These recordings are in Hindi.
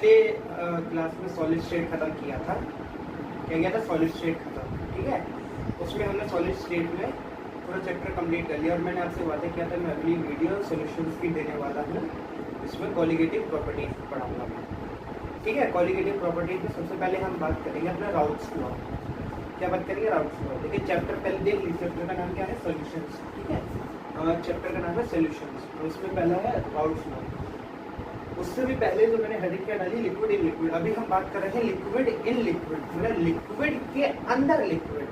पिछले क्लास में सॉलिड स्टेट खत्म किया था, क्या किया था, सॉलिड स्टेट खत्म, ठीक है। उसमें हमने सॉलिड स्टेट में पूरा चैप्टर कंप्लीट कर लिया और मैंने आपसे वादा किया था मैं अगली वीडियो सॉल्यूशंस की देने वाला हूँ, इसमें कॉलिगेटिव प्रॉपर्टीज पढ़ाऊंगा मैं, ठीक है। कॉलिगेटिव प्रॉपर्टीज में सबसे पहले हम बात करेंगे अपना राउट्स लॉ। क्या बात करेंगे, राउट्स लॉ। देखिए चैप्टर पहले देख लीजिए, चैप्टर का नाम क्या है, सॉल्यूशंस, ठीक है। चैप्टर का नाम है सॉल्यूशंस, तो उसमें पहला है राउट्स लॉ। उससे भी पहले जो मैंने हेडिंग क्या डाली, लिक्विड इन लिक्विड। अभी हम बात कर रहे हैं लिक्विड इन लिक्विड, मतलब लिक्विड के अंदर लिक्विड,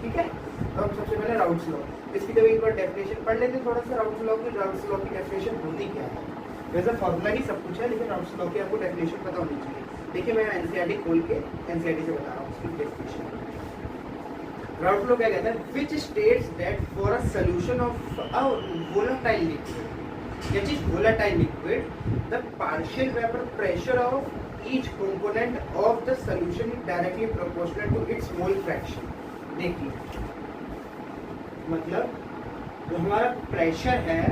ठीक है। तो हम सबसे पहले राउट्स लॉ, इसकी जब एक बार डेफिनेशन पढ़ लेते थोड़ा सा राउट्स लॉ की। राउट्स लॉ की डेफिनेशन होती क्या है, वैसे फॉर्मूला ही सब कुछ है, लेकिन राउट्स लॉ की आपको डेफिनेशन पता होनी चाहिए। देखिए मैं एनसीईआरटी खोल के एनसीईआरटी से बता रहा हूँ उसकी डेफिनेशन। राउट्स लॉ क्या कहता है, which states that for a solution of a volatile liquid, which is volatile liquid, the partial vapor pressure of each component of the solution is directly proportional to its mole fraction। देखिए मतलब जो हमारा प्रेशर है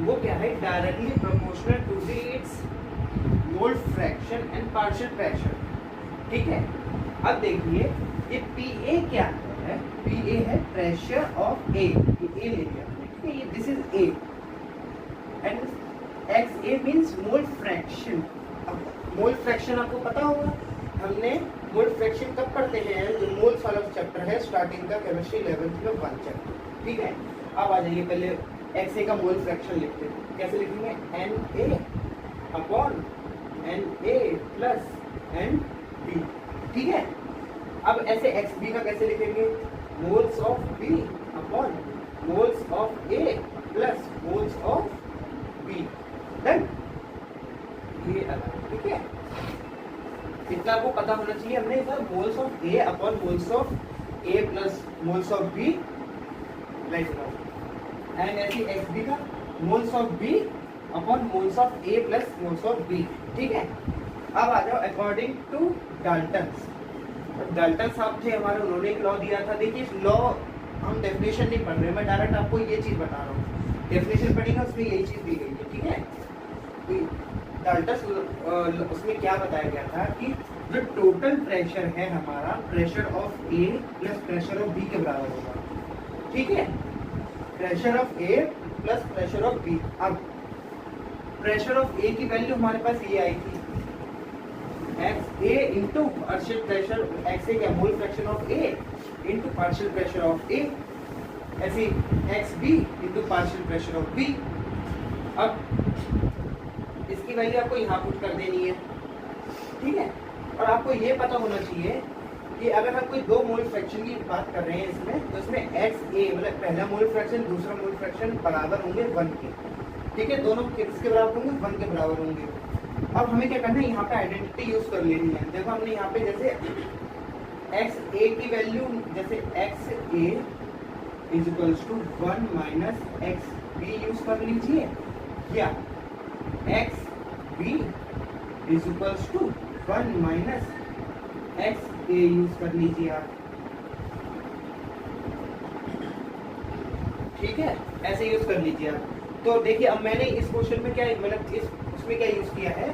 वो क्या है, directly proportional to the it's mole fraction and partial pressure, ठीक है। अब देखिए ये PA क्या है, PA है प्रेशर ऑफ A, ये A ले लिया, ठीक है, ये this is A and XA means mole fraction. अब मोल फ्रैक्शन आपको पता होगा, हमने मोल फ्रैक्शन कब पढ़ते हैं, जो मोल्स वाला चैप्टर है स्टार्टिंग का केमिस्ट्री 11th में 1 चैप्टर, ठीक है। अब आ जाइए पहले XA का मोल फ्रैक्शन लिखते हैं, कैसे लिखेंगे, NA upon NA plus NB, ठीक है। अब ऐसे XB का कैसे लिखेंगे, moles of B upon moles of A plus moles of B, done. ये अलग, ठीक है, इतना आपको पता होना चाहिए। हमने sir moles of A upon moles of A plus moles of B like and ऐसी XB का moles of B upon moles of A plus moles of B, ठीक है। अब आ जाओ अकॉर्डिंग टू डाल्टन्स। डाल्टन साहब थे हमारे, उन्होंने एक लॉ दिया था। देखिए इस लॉ हम डेफिनेशन नहीं पढ़ रहे, मैं डायरेक्ट आपको ये चीज बता रहा हूँ, डेफिनेशन पढ़ेगा उसमें यही चीज दी गई है, ठीक है। डाल्टन उसमें क्या बताया गया था कि जो टोटल प्रेशर है हमारा, pressure of A plus pressure of B के बराबर होगा, ठीक है। Pressure of A plus pressure of B। अब प्रेशर ऑफ A की वैल्यू हमारे पास ये आई थी, XA into partial pressure, XA क्या मोल fraction of A into partial pressure of A, ऐसे XB into partial pressure of B। अब इसकी वैल्यू आपको यहाँ पुट कर देनी है, ठीक है। और आपको ये पता होना चाहिए कि अगर हम कोई दो मोल फ्रैक्शन की बात कर रहे हैं इसमें, तो इसमें XA मतलब पहला मोल फ्रैक्शन दूसरा मोल फ्रैक्शन बराबर होंगे 1 के, ठीक है। दोनों किसके बराबर होंगे, 1 के बराबर होंगे। अब हमें क्या करना है, यहाँ पे आइडेंटिटी यूज कर लेनी है। देखो हमने यहाँ पे जैसे XA की वैल्यू, जैसे XA is equals to 1 minus XB use कर लीजिए, या XB is equals to 1 minus XA use कर लीजिए आप, ठीक है, ऐसे यूज कर लीजिए आप। तो देखिए अब मैंने इस क्वेश्चन में क्या मतलब इस उसमें क्या यूज किया है,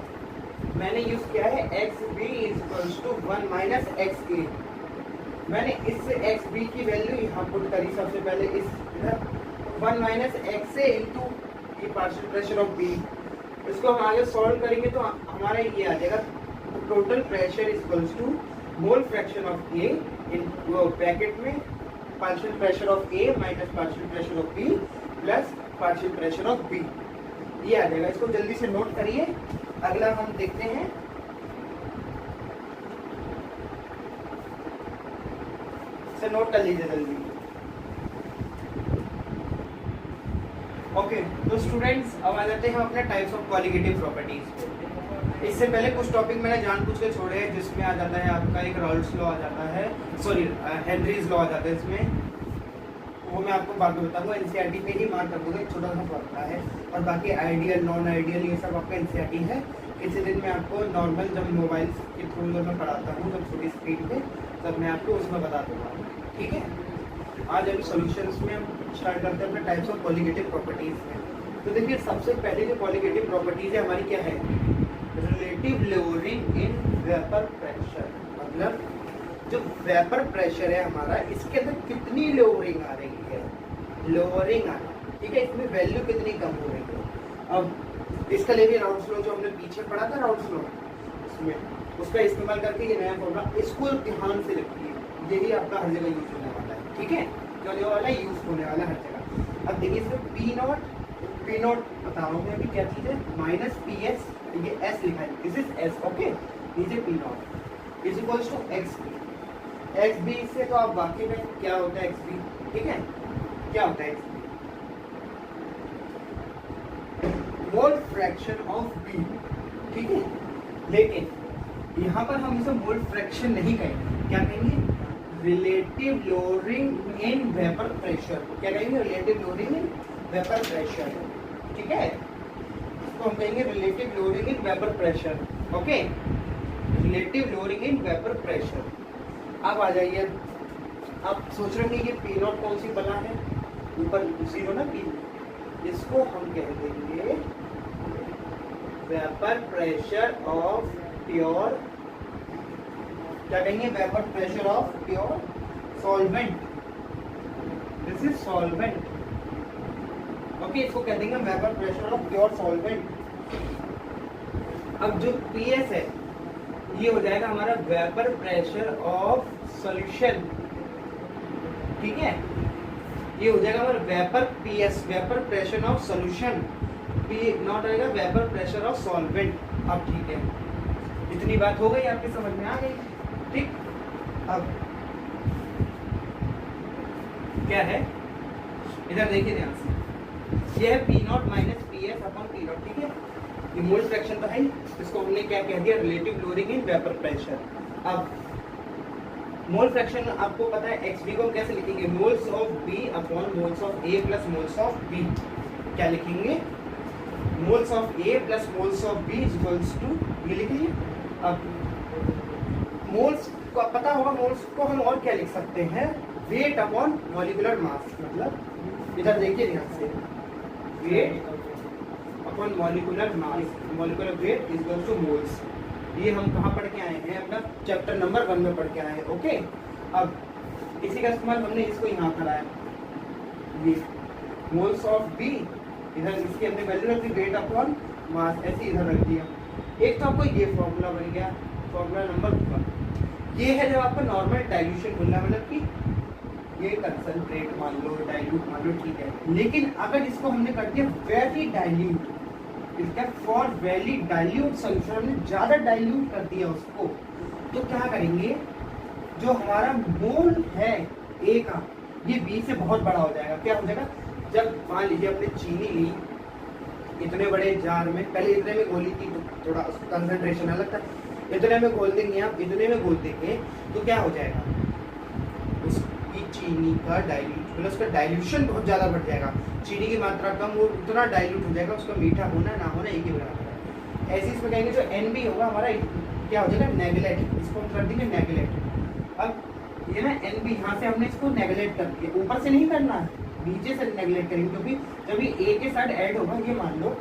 मैंने यूज किया है XB is equals to 1 minus XA। मैंने इससे XB की वैल्यू यहाँ पुट करी सबसे पहले, इस 1 माइनस XA इंटू ये पार्शियल प्रेशर ऑफ B। इसको हम आगे सॉल्व करेंगे तो हमारा ये आ जाएगा, total pressure is equals to mole fraction of A in bracket में partial pressure of A minus partial pressure of B plus partial pressure of B, ये आ जाएगा। इसको जल्दी से नोट करिए। अगला हम देखते हैं, इसे नोट कर लीजिए जल्दी। ओके तो स्टूडेंट्स अब आ जाते हैं अपने टाइप्स ऑफ कॉलिगेटिव प्रॉपर्टीज पे। इससे पहले कुछ टॉपिक मैंने जानबूझ के छोड़े हैं, जिसमें आ जाता है आपका एक राउल्स लॉ आ जाता है, सॉरी हेनरीज लॉ आ जाता है इसमें, वो मैं आपको बाद में बताऊंगा। एनसीईआरटी पे ही मार्क कर दूंगा, एक छोटा सा पड़ता है, और बाकी आइडियल नॉन आइडियल ये सब आपका एनसीईआरटी है। किसी दिन मैं आपको नॉर्मल जब मोबाइल के थ्रू जब मैं पढ़ाता हूँ जब छोटी स्क्रीन पे, तब मैं आपको उसमें बता दूंगा, ठीक है। आज अभी सॉल्यूशंस में हम स्टार्ट करते हैं अपने टाइप्स ऑफ कॉलिगेटिव प्रॉपर्टीज में। तो देखिए सबसे पहले जो कॉलिगेटिव प्रॉपर्टीज है हमारी क्या है, relative lowering in vapour pressure, मतलब जो वेपर प्रेशर है हमारा, इसके अंदर कितनी लोअरिंग आ रही है, लोअरिंग आ रही है, ठीक है, इसमें वैल्यू कितनी कम हो रही है। अब इसका लेके राउल्स लॉ जो हमने पीछे पढ़ा था, राउल्स लॉ, उसमें उसका इस्तेमाल करके ये नया फॉर्मूला, इसको ध्यान से रखिए, यही आपका हर जगह यूज होने वाला है, ठीक है, क्या होने वाला है, यूज होने वाला है हर जगह। अब देखिए इसमें पी नॉट बता रहा हूँ मैं अभी क्या चीज़ है, माइनस पी एस, ये एस लिखा है, दिस इज एस, ओके, नीचे P not is equals to X B. X B से तो आप वाकिफ है क्या होता है एक्स बी, ठीक है, क्या होता है X B, mole fraction of B, ठीक है, लेकिन यहाँ पर हम इसे मोल फ्रैक्शन नहीं कहेंगे, क्या कहेंगे, relative lowering in vapour pressure, क्या कहेंगे, relative lowering in vapour pressure, ठीक है, इसको हम कहेंगे relative lowering in vapour pressure, okay, relative lowering in vapour pressure. अब आ जाइए, आप सोच रहे हैं कि पी नॉट कौन सी बना है, ऊपर जीरो ना पी, इसको हम कह देंगे वेपर प्रेशर ऑफ प्योर, क्या कहेंगे, vapour pressure of pure solvent, this is solvent, okay, इसको कह देंगे vapour pressure of pure solvent. अब जो पीएस है ये हो जाएगा हमारा वेपर प्रेशर ऑफ सॉल्यूशन, ठीक है, ये हो जाएगा हमारा vapour PS, vapour pressure of solution, P not आएगा वेपर प्रेशर ऑफ सॉल्वेंट। अब ठीक है, इतनी बात हो गई, आपकी समझ में आ गई, ठीक। अब क्या है, इधर देखिए ध्यान से, ये है P naught minus P S upon P not, ठीक है, ये मोल फ्रैक्शन तो है, इसको हमने क्या कह दिया, relative lowering in vapour pressure. अब मोल फ्रैक्शन आपको पता है, एक्स बी को हम कैसे लिखेंगे, moles of B upon moles of A plus moles of B, क्या लिखेंगे, moles of A plus moles of B is equals to, ये लिखिए। अब मोल्स को पता होगा, मोल्स को हम और क्या लिख सकते हैं, वेट अपॉन मॉलिक्यूलर मास, मतलब इधर देखिए ध्यान से, weight upon molecular mass, molecular weight is equal two moles, ये हम कहाँ पढ़ के आए हैं, अपना चैप्टर नंबर 1 में पढ़ के आए हैं, ओके। अब इसी का इस्तेमाल हमने इसको यहाँ कराया, ये मोल्स ऑफ बी, इधर इसके हमने वैल्यू रख दी वेट अपॉन मास, ऐसे इधर रख दिया। एक तो आपको ये फॉर्मूला बन गया, फॉर्मूला नंबर 1, ये है जब आपका नॉर्मल डाइल्यूशन बोलना, मतलब कि ये कंसंट्रेट मान लो, डाइल्यूट मान लो, ठीक है, लेकिन अगर इसको हमने कर दिया वेरी डाइल्यूट, इसका फॉर वेरी डाइल्यूट सोल्यूशन, हमने ज़्यादा डाइल्यूट कर दिया उसको, तो क्या करेंगे, जो हमारा मोल है ए का, ये बी से बहुत बड़ा हो जाएगा, क्या हो जाएगा, जब मान लीजिए आपने चीनी ली इतने बड़े जार में, पहले इतने में घोली थी तो थोड़ा कंसंट्रेशन अलग था, इतने में घोल देंगे आप, इतने में घोल देंगे तो क्या हो जाएगा, उसकी चीनी का डाइल्यूट, मतलब उसका डाइल्यूशन बहुत ज़्यादा बढ़ जाएगा, चीनी की मात्रा कम, वो उतना डाइल्यूट हो जाएगा, उसका मीठा होना ना होना एक ही बराबर है। ऐसे इसमें कहेंगे जो एन बी होगा हमारा क्या हो जाएगा, नेगलेट, इसको हम कर देंगे नेगलेट। अब ये ना एन बी, यहाँ से हमने इसको नेगलेट कर दिया, ऊपर से नहीं करना है, नीचे से नेगलेक्ट करेंगे, क्योंकि जब ये ए के साथ ऐड होगा, ये मान लो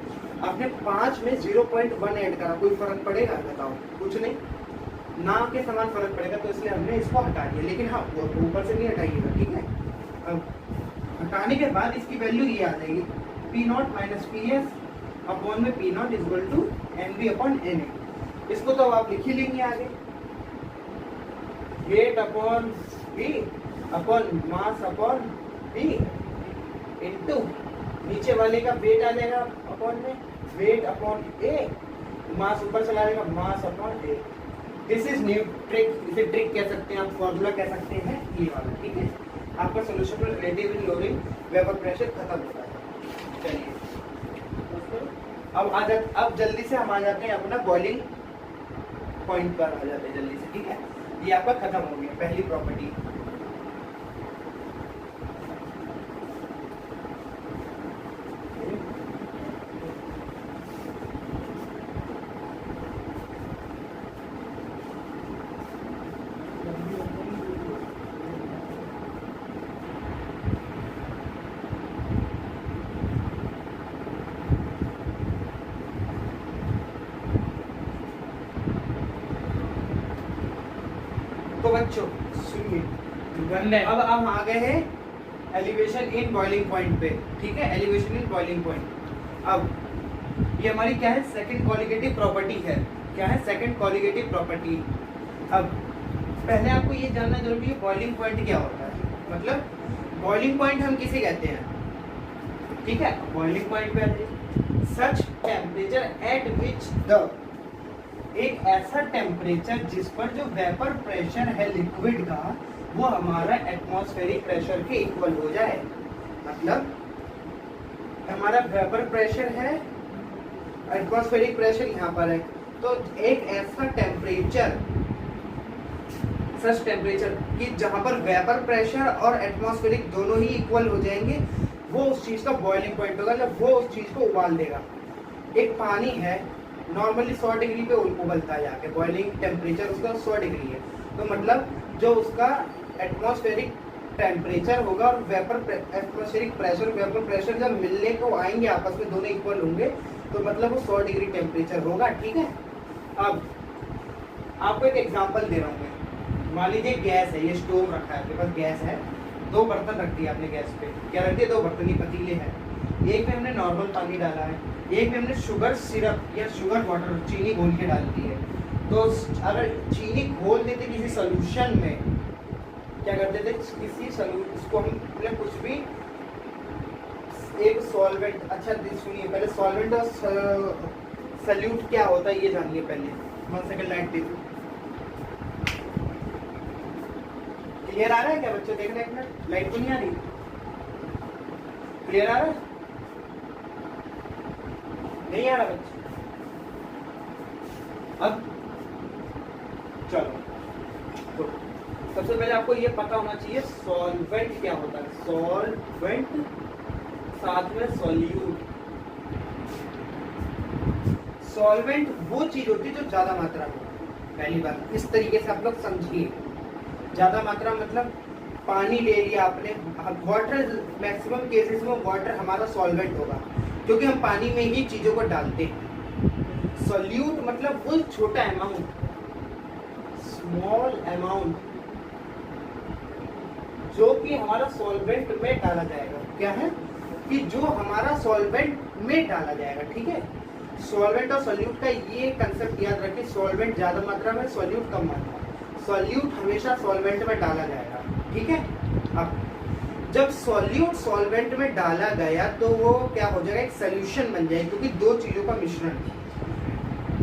आपने 5 में 0.1 ऐड करा, कोई फर्क पड़ेगा, बताओ, कुछ नहीं, ना के समान फर्क पड़ेगा, तो इसलिए हमने इसको हटा दिया, लेकिन हाँ ऊपर से नहीं हटाइएगा, ठीक है। अब हटाने के बाद इसकी वैल्यू ये आ जाएगी, P naught minus P S upon में P not is equal to N B upon N A, इसको तो आप लिख ही लेंगे आगे, weight upon B upon mass upon B into नीचे वाले का वेट आ जाएगा अपॉन में, वेट अपॉन ए, मास ऊपर चला जाएगा, mass upon A. This is new trick, इसे ट्रिक कह सकते हैं आप, फॉर्मूला कह सकते हैं ये वाला, ठीक है। आपका सोल्यूशन में रिलेटिव लोअरिंग वेपर प्रेशर खत्म होता है। चलिए अब जल्दी से हम आ जाते हैं अपना बॉइलिंग पॉइंट पर आ जाते हैं जल्दी से, ठीक है। ये आपका खत्म हो गया पहली प्रॉपर्टी। तो बच्चों सुनिए, अब हम आ गए हैं एलिवेशन इन बॉइलिंग पॉइंट पे, ठीक है, एलिवेशन इन बॉइलिंग पॉइंट। अब ये हमारी क्या है, सेकंड कॉलिगेटिव प्रॉपर्टी है। क्या है, सेकंड कॉलिगेटिव प्रॉपर्टी। अब पहले आपको ये जानना जरूरी है बॉइलिंग पॉइंट क्या होता है, मतलब बॉइलिंग पॉइंट हम किसे कहते हैं, ठीक है। बॉइलिंग पॉइंट पे सच टेम्परेचर एट विच द, एक ऐसा टेम्परेचर जिस पर जो वेपर प्रेशर है लिक्विड का वो हमारा एटमॉस्फेरिक प्रेशर के इक्वल हो जाए। मतलब हमारा वेपर प्रेशर है, एटमॉस्फेरिक प्रेशर यहाँ पर है, तो एक ऐसा टेम्परेचर, सच टेम्परेचर कि जहां पर वेपर प्रेशर और एटमॉस्फेरिक दोनों ही इक्वल हो जाएंगे, वो उस चीज का बॉइलिंग पॉइंट होगा, जब वो उस चीज को उबाल देगा। एक पानी है नॉर्मली 100 डिग्री पे उबलता है जाके, बॉइलिंग टेम्परेचर उसका 100 डिग्री है, तो मतलब जो उसका एटमॉस्फेरिक टेम्परेचर होगा और एटमॉस्फेरिक प्रेशर, वेपर प्रेशर जब मिलने को आएंगे आपस में, दोनों इक्वल होंगे, तो मतलब वो 100 डिग्री टेम्परेचर होगा, ठीक है। अब आपको एक एग्जांपल दे रहा हूँ मैं, मान लीजिए गैस है, ये स्टोव रखा है, आपके पास गैस है, 2 बर्तन रख दिए आपने गैस पे, क्या रख दिए, 2 बर्तन, ये पतीले हैं, एक में हमने नॉर्मल पानी डाला है, एक में हमने शुगर सिरप या शुगर वाटर, चीनी घोल के डाल दी है। तो अगर चीनी घोल देते किसी सोल्यूशन में, क्या करते थे, किसी उसको हम कुछ भी एक सॉल्वेंट, अच्छा सुनिए पहले, सॉल्वेंट और सल्यूट क्या होता है ये जानिए पहले। 1 सेकंड लाइट दे दो, क्लियर आ रहा है क्या बच्चों, देखना एक मिनट, लाइट तो नहीं आ रही, क्लियर आ रहा है, नहीं आ रहा बच्चे। अब चलो, तो सबसे पहले आपको ये पता होना चाहिए सॉल्वेंट क्या होता है, सॉल्वेंट साथ में सॉल्यूट। सॉल्वेंट वो चीज होती है जो ज्यादा मात्रा में, पहली बात इस तरीके से आप लोग समझिए, ज्यादा मात्रा मतलब पानी ले लिया आपने, वाटर, मैक्सिमम केसेस में वाटर हमारा सॉल्वेंट होगा, क्योंकि हम पानी में ही चीजों को डालते हैं। सॉल्यूट मतलब वो छोटा अमाउंट, स्मॉल अमाउंट, जो कि हमारा सॉल्वेंट में डाला जाएगा। क्या है कि जो हमारा सॉल्वेंट में डाला जाएगा, ठीक है। सॉल्वेंट और सॉल्यूट का ये कंसेप्ट याद रखिए, सॉल्वेंट ज्यादा मात्रा में, सॉल्यूट कम मात्रा में, सॉल्यूट हमेशा सॉल्वेंट में डाला जाएगा, ठीक है। अब जब सॉल्यूट सॉल्वेंट में डाला गया तो वो क्या हो जाएगा, एक सोल्यूशन बन जाएगा, क्योंकि 2 चीजों का मिश्रण,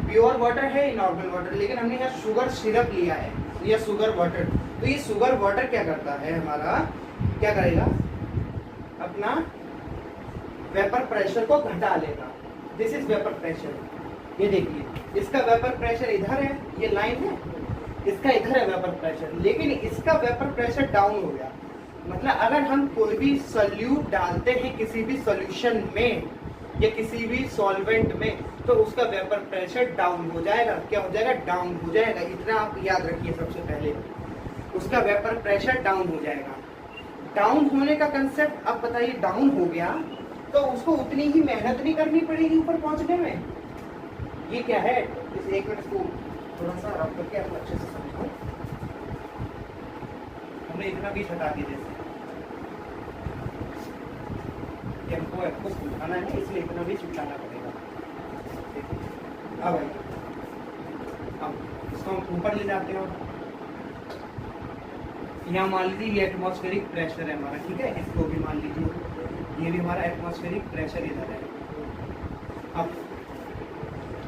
प्योर वाटर है नॉर्मल वाटर, लेकिन हमने यहाँ शुगर सिरप लिया है या शुगर वाटर, तो ये शुगर वाटर क्या करता है, हमारा क्या करेगा, अपना वेपर प्रेशर को घटा लेगा। दिस इज वेपर प्रेशर, ये देखिए इसका वेपर प्रेशर इधर है, ये लाइन है, इसका इधर है वेपर प्रेशर, लेकिन इसका वेपर प्रेशर डाउन हो गया। मतलब अगर हम कोई भी सॉल्यूट डालते हैं किसी भी सॉल्यूशन में या किसी भी सॉल्वेंट में, तो उसका वेपर प्रेशर डाउन हो जाएगा। क्या हो जाएगा, डाउन हो जाएगा, इतना आप याद रखिए सबसे पहले, उसका वेपर प्रेशर डाउन हो जाएगा। डाउन होने का कंसेप्ट अब बताइए, डाउन हो गया तो उसको उतनी ही मेहनत नहीं करनी पड़ेगी ऊपर पहुंचने में। ये क्या है, इस 1 मिनट को थोड़ा सा रब करके आपको अच्छे से समझाओ, हमने इतना भी हटा के जैसे हमको आपको सुखाना है, इसलिए इतना भी सुखाना पड़ेगा। अब इसको हम ऊपर ले जाते हैं, यहाँ मान लीजिए ये एटमॉस्फेरिक प्रेशर है हमारा, ठीक है, इसको भी मान लीजिए, ये भी हमारा एटमॉस्फेरिक प्रेशर इधर है। अब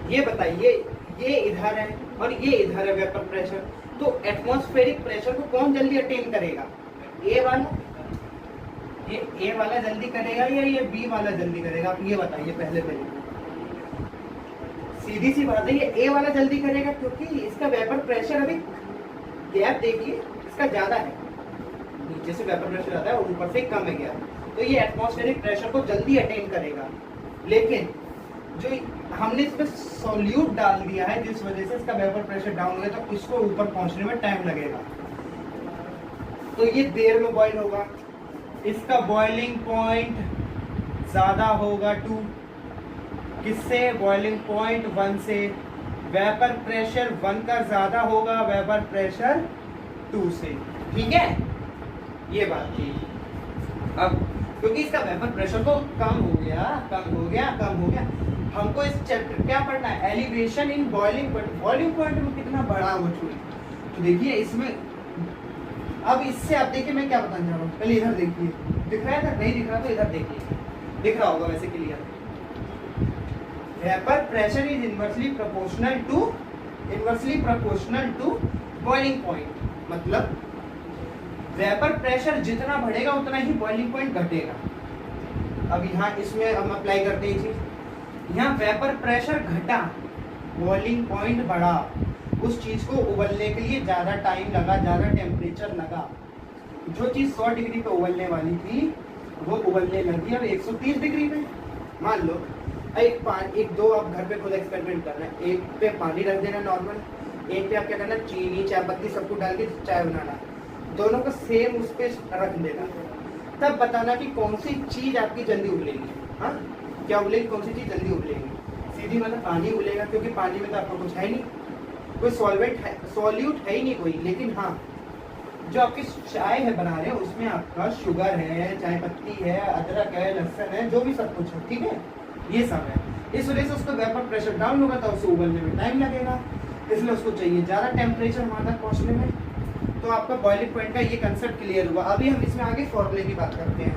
ये बताइए, ये इधर है और ये इधर है वेपर प्रेशर, तो एटमॉस्फेरिक प्रेशर को कौन जल्दी अटेन करेगा, ए वाला, ये ए वाला जल्दी करेगा या ये बी वाला जल्दी करेगा, आप ये बताइए पहले। सीधी सी बात है, ये ए वाला जल्दी करेगा, क्योंकि इसका वेपर प्रेशर अभी, गैप देखिए इसका ज्यादा है, नीचे से वेपर प्रेशर आता है और ऊपर से कम है गैप, तो ये एटमॉस्फेरिक प्रेशर को जल्दी अटेन करेगा। लेकिन जो हमने इसमें सॉल्यूट डाल दिया है, जिस वजह से इसका वेपर प्रेशर डाउन हो गया, तो इसको ऊपर पहुंचने में टाइम लगेगा, तो ये देर में बॉइल होगा। इसका बॉइलिंग पॉइंट ज्यादा होगा 2, किससे, बॉइलिंग पॉइंट 1 से। वेपर प्रेशर 1 का ज्यादा होगा, वेपर प्रेशर 2 से, ठीक है, ये बात थी। अब क्योंकि इसका वेपर प्रेशर तो कम हो गया, हमको इस चैप्टर क्या पढ़ना है, elevation in boiling point. Boiling point में कितना बड़ा वो छुई, तो देखिए इसमें, अब इससे आप देखिए मैं क्या बताना चाह रहा हूँ, पहले इधर देखिए, दिख रहा है इधर, नहीं दिख रहा तो इधर देखिए, दिख रहा होगा वैसे clear. Vapour pressure is inversely proportional to boiling point, मतलब वेपर प्रेशर जितना बढ़ेगा उतना ही बॉइलिंग पॉइंट घटेगा। अब यहाँ इसमें हम अप्लाई करते हैं चीज, यहाँ वेपर प्रेशर घटा, बॉइलिंग पॉइंट बढ़ा, उस चीज को उबलने के लिए ज्यादा टाइम लगा, ज्यादा टेम्परेचर लगा। जो चीज 100 डिग्री पे उबलने वाली थी वो उबलने लगी अब 130 डिग्री पे। मान लो एक दो आप घर पे खुद एक्सपेरिमेंट करना है, एक पे पानी रख देना नॉर्मल, एक पे आप क्या करना, चीनी चाय पत्ती सब कुछ डाल के चाय बनाना, दोनों को सेम उस पे रख देना, तब बताना कि कौन सी चीज आपकी जल्दी उबलेगी। हाँ, क्या उबलेगी, कौन सी चीज जल्दी उबलेगी? सीधी मतलब पानी उबलेगा, क्योंकि पानी में तो आपका कुछ है नहीं, कोई सॉल्वेंट है, सॉल्यूट है ही नहीं कोई। लेकिन हाँ, जो आपकी चाय है बना रहे हो उसमें आपका शुगर है, चाय पत्ती है, अदरक है, लहसुन है, जो भी सब कुछ है, ठीक है, ये सब है। इस वजह से उसका वेपर प्रेशर डाउन होगा तो उसे उबलने में टाइम लगेगा, इसलिए उसको चाहिए ज़्यादा टेम्परेचर वहाँ तक पहुँचने में। तो आपका बॉइलिंग पॉइंट का ये कंसेप्ट क्लियर हुआ। अभी हम इसमें आगे फॉर्मूले की बात करते हैं।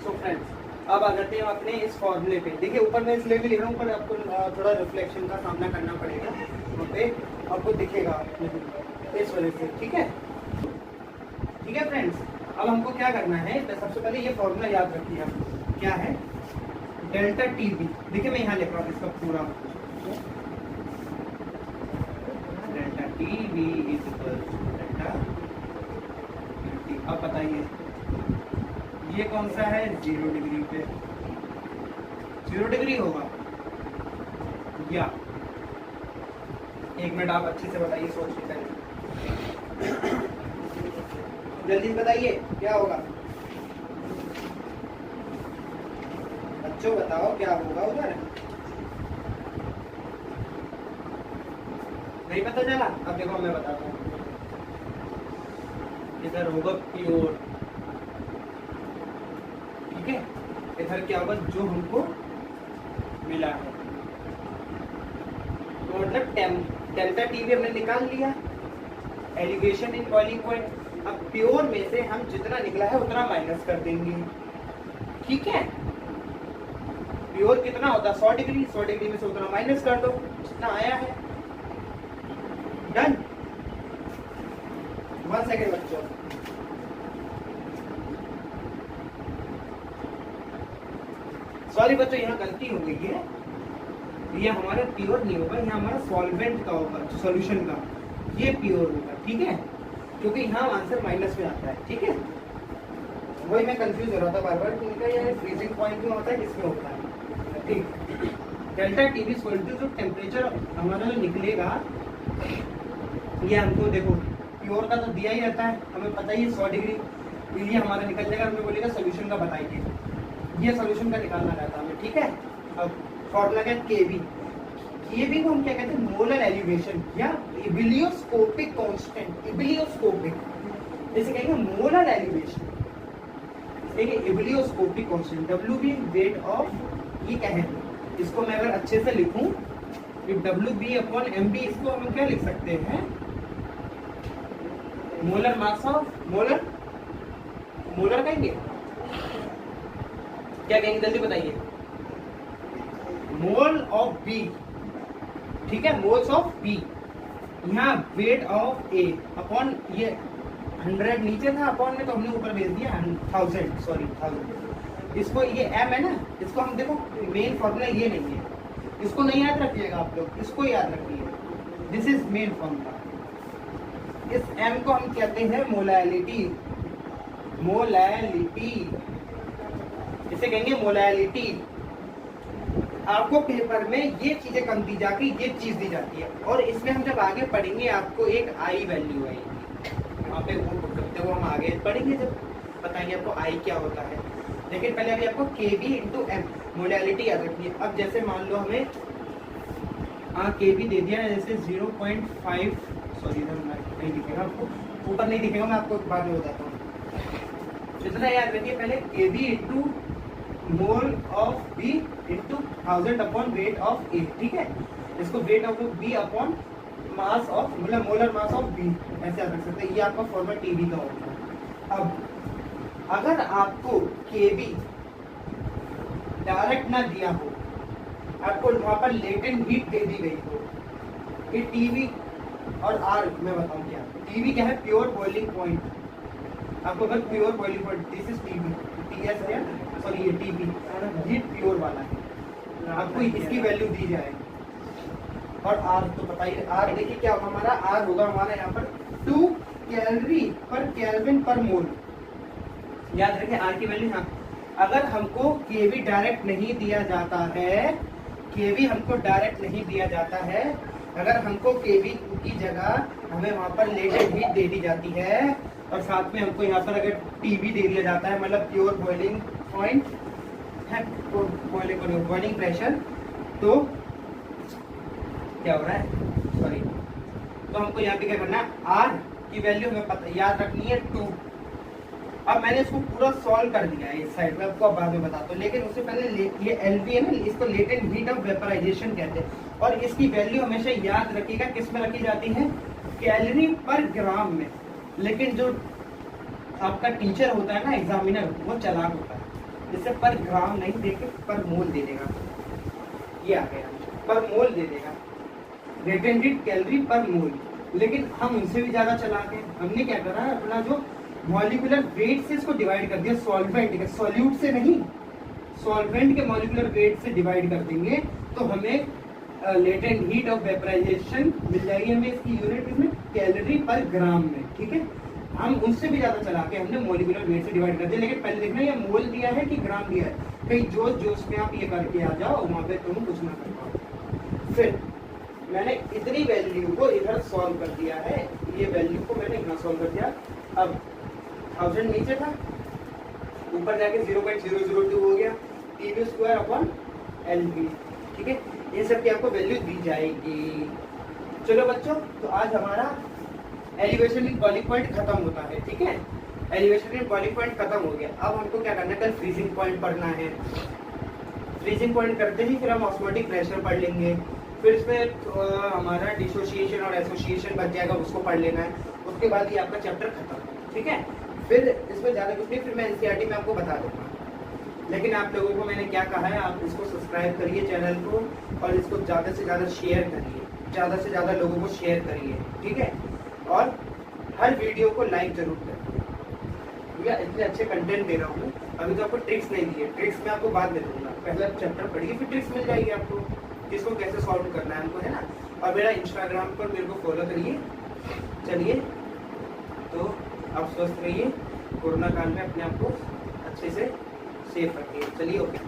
सो फ्रेंड्स, अब आ जाते हैं अपने इस फॉर्मूले पे। देखिए ऊपर मैं इसलिए भी लिख रहा हूँ, पर आपको थोड़ा रिफ्लेक्शन का सामना करना पड़ेगा, वहाँ पे आपको दिखेगा इस वजह से, ठीक है। ठीक है फ्रेंड्स, अब हमको क्या करना है, तो सबसे पहले ये फॉर्मूला याद रखिए आप, क्या है, डेल्टा टी बी। देखिए मैं यहाँ लिख रहा हूँ इसका पूरा, delta T B is equal to delta T. अब बताइए ये कौन सा है, 0 डिग्री पे, 0 डिग्री होगा या, एक मिनट आप अच्छे से बताइए, सोच के पहले जल्दी बताइए क्या होगा, बच्चों बताओ क्या होगा उधर, नहीं पता चला? अब देखो मैं बताता हूँ, इधर होगा प्योर, ठीक है, इधर क्या होगा जो हमको मिला है, तो मतलब डेल्टा टी भी हमने निकाल लिया, एलिवेशन इन बॉइलिंग पॉइंट। अब प्योर में से हम जितना निकला है उतना माइनस कर देंगे, ठीक है। प्योर कितना होता है, 100 डिग्री, 100 डिग्री में से उतना माइनस कर दो जितना आया है, डन। 1 सेकेंड बच्चों, सॉरी बच्चों यहाँ गलती हो गई है, ये हमारा प्योर नहीं होगा, यहाँ हमारा सॉल्वेंट का होगा, सॉल्यूशन का, ये प्योर होगा, ठीक है, क्योंकि यहाँ आंसर माइनस में आता है, ठीक है। वही मैं कंफ्यूज हो रहा था बार बार कि इनका ये फ्रीजिंग पॉइंट में होता है, किसमें होता है, ठीक। Delta T B equal to जो टेम्परेचर हमारा जो निकलेगा, ये हमको देखो प्योर का तो दिया ही रहता है, हमें पता ही है 100 डिग्री, ये हमारा निकल जाएगा, हमें बोलेगा सोल्यूशन का बताइए, ये सोल्यूशन का निकालना रहता है हमें, ठीक है। अब फॉर्मूला क्या है, केबी, केबी को हम क्या कहते हैं, मोलर एलिवेशन या इबिलियोस्कोपिक कांस्टेंट, इबिलियोस्कोपिक, जैसे कहेंगे मोलर एलिवेशन, देखिए ebullioscopic constant, W B weight of, ये क्या है, इसको मैं अगर अच्छे से लिखूं, W B upon M B, इसको हम क्या लिख सकते हैं, मोलर मास ऑफ, मोलर कहेंगे, क्या कहेंगे जल्दी बताइए, मोल ऑफ बी, ठीक है, मोल्स ऑफ बी, यहाँ वेट ऑफ ए अपॉन, ये 100 नीचे था अपॉन में, तो हमने ऊपर भेज दिया 1000, सॉरी 1000, इसको ये m है ना, इसको हम देखो मेन फॉर्मूला ये नहीं है, इसको नहीं याद रखिएगा आप लोग, इसको याद रखिए, दिस इज मेन फॉर्मूला। इस m को हम कहते हैं मोलैलिटी, मोलैलिटी, इसे कहेंगे मोलैलिटी। आपको पेपर में ये चीजें कम दी जाती, ये चीज दी जाती है, और इसमें हम जब आगे पढ़ेंगे आपको एक आई वैल्यू आएगी, वहाँ पे वो करते हुए हम आगे पढ़ेंगे, जब बताएंगे आपको आई क्या होता है। लेकिन पहले अभी आपको के बी इंटू एम मोलैलिटी याद रखनी है। अब जैसे मान लो हमें हाँ के भी दे दिया है, जैसे 0.5, सॉरी इधर नहीं दिखेगा आपको, ऊपर नहीं दिखेगा, मैं आपको बाद में बताता हूँ। इतना याद रखिए पहले K B into mole of B into 1000 upon weight of A, ठीक है। इसको weight of B upon mass of, मतलब मोलर मास ऑफ बी, ऐसे आप रख सकते हैं। ये आपका फॉर्मूला टीबी का होगा। अब अगर आपको केबी डायरेक्ट ना दिया हो, आपको वहां पर लेटेंट हीट दे दी गई हो, ये टीवी और आर मैं बताऊं क्या। टीवी क्या है? Pure boiling point. आपको अगर pure boiling point, this is TV, TS है सॉरी, ये टीवी हीट प्योर वाला है, आपको इसकी वैल्यू दी जाए। और आर तो बताइए, आर देखिए क्या होगा हमारा, आर होगा हमारा यहाँ पर 2 कैलोरी पर केल्विन पर मोल। याद रखें आर की वैल्यू। हाँ, अगर हमको केवी डायरेक्ट नहीं दिया जाता है, केवी हमको डायरेक्ट नहीं दिया जाता है, अगर हमको केवी की जगह हमें वहां पर लेटेंट हीट दे दी जाती है और साथ में हमको यहाँ पर अगर टीवी दे दिया जाता है, मतलब प्योर बॉइलिंग पॉइंट है, बॉइलिंग प्रेशर, तो क्या हो रहा है, सॉरी, तो हमको यहाँ पे क्या करना है, आर की वैल्यू हमें पता याद रखनी है 2। अब मैंने इसको पूरा सॉल्व कर दिया है इस साइड में, आपको अब बाद में बताता हूँ, लेकिन उससे पहले ये एलवी है ना, इसको लेटेंट हीट ऑफ वेपराइजेशन कहते हैं। और इसकी वैल्यू हमेशा याद रखिएगा किस में रखी जाती है, कैलोरी पर ग्राम में। लेकिन जो आपका टीचर होता है ना, एग्जामिनर, वो चालाक होता है, जिससे पर ग्राम नहीं देके पर मोल दे देगा। ये आ गया, पर मोल दे देगा, लेटेंट हीट कैलोरी पर मोल। लेकिन हम उनसे भी ज्यादा चालाक हैं। हमने क्या करा, अपना जो मॉलिक्यूलर वेट से इसको डिवाइड कर दिया, सॉल्वेंट के, सॉल्यूट से नहीं, सॉल्वेंट के मॉलिक्यूलर वेट से डिवाइड कर देंगे तो हमें लेटेंट हीट ऑफ वेपराइजेशन मिल जाएगी। हमें इसकी यूनिट इसमें कैलोरी पर ग्राम में, ठीक है। हम उनसे भी ज्यादा चला के हमने मॉलिक्यूलर वेट से डिवाइड कर दिया। लेकिन पहले देखना ये मोल दिया है कि ग्राम दिया है, कहीं जोश जोश में आप ये करके आ जाओ, वहां पे तुम कुछ ना कर पाओ। फिर मैंने इतनी वैल्यू को इधर सॉल्व कर दिया है, ये वैल्यू को मैंने यहाँ सॉल्व कर दिया। अब 1000 नीचे था, ऊपर जाके 0.002 हो गया, टीवी स्क्वायर अपॉन एलवी, ठीक है। ये सब की आपको वैल्यू दी जाएगी। चलो बच्चों, तो आज हमारा एलिवेशन इन बॉइलिंग पॉइंट खत्म होता है, ठीक है। एलिवेशन इन बॉइलिंग पॉइंट खत्म हो गया। अब हमको क्या करना है, कल फ्रीजिंग पॉइंट पढ़ना है। फ्रीजिंग पॉइंट करते ही फिर हम ऑस्मोटिक प्रेशर पढ़ लेंगे। फिर इसमें हमारा डिसोसिएशन और एसोसिएशन बच जाएगा, उसको पढ़ लेना है। उसके बाद ये आपका चैप्टर खत्म, ठीक है। फिर इसमें ज़्यादा कुछ नहीं, फिर मैं एनसीईआरटी में आपको बता दूंगा। लेकिन आप लोगों को मैंने क्या कहा है, आप इसको सब्सक्राइब करिए चैनल को, और इसको ज़्यादा से ज़्यादा शेयर करिए, ज़्यादा से ज़्यादा लोगों को शेयर करिए, ठीक है। और हर वीडियो को लाइक जरूर करिए, भैया इतने अच्छे कंटेंट दे रहा हूँ। अभी तो आपको ट्रिक्स नहीं दी है, ट्रिक्स मैं आपको बाद में दूंगा। पहला चैप्टर पढ़िए, फिर ट्रिक्स मिल जाएगी आपको, किसको कैसे सॉल्व करना है हमको, है ना। और मेरा इंस्टाग्राम पर मेरे को फॉलो करिए। चलिए, तो आप स्वस्थ रहिए, कोरोना काल में अपने आप को अच्छे से सेफ रखिए। चलिए, ओके।